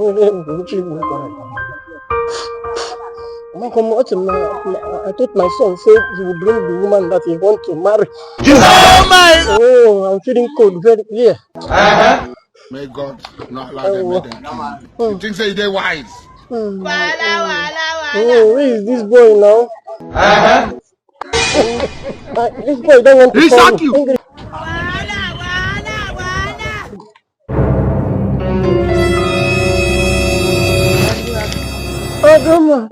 I thought my son said he will bring the woman that he wants to marry. Oh, I'm feeling cold very clear. May God not allow them to kill you. You think say they wise? Oh, where is this boy now? This boy don't want to He call shot me. you. Grandma,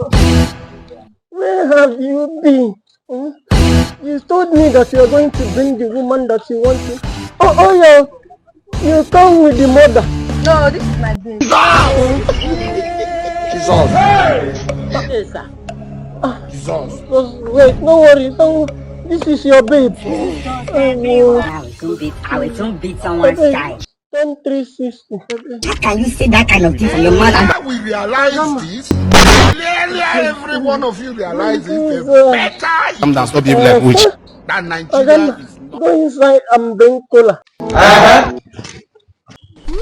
where have you been? You told me that you are going to bring the woman that you want to. Yeah. You come with the mother. No, this is my baby. Jesus. Yes, sir. Jesus. Just wait, no worry. This is your babe. I will soon beat someone's child. 360. How can you say that kind of thing from your mother? We realize this. Clearly, every one of you realize it. Better. I'm not stop being like witch. That Nigeria is not. Go inside and bring cola.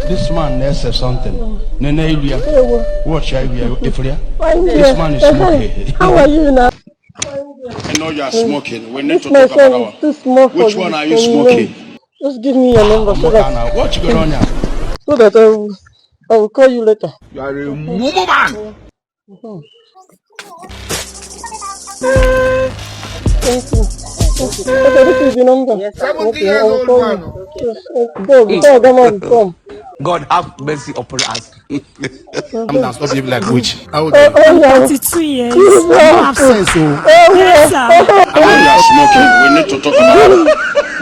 This man says something. Watch This This man is smoking. How are you now? I know you are smoking. We need This to my talk about son our. is too small for Which you. one are you smoking? Just give me your number so that What you going on? I will call you later. You are a mumu man. Thank you. Okay, this is the number. Yes, 70 Okay, I years will old call man. you. Yes, go before Grandma will come. God have mercy upon us. I'm not stop being like witch. How old Oh, are you? yeah. 32 years. Jesus. You have sense, Oh, yes, sir. I know you are smoking. We need to talk about our.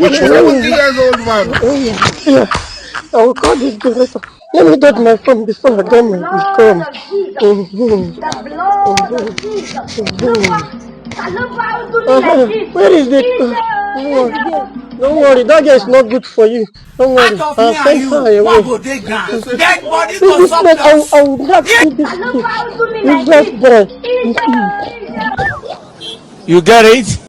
Which one? 70 years old man. yeah. I will call this girl later. Let me get my phone before Grandma will come. Where is the... Don't worry, that guy is not good for you. Don't worry, I'll send her away. Dead body This man, I will not see this kid. This boy. You get it?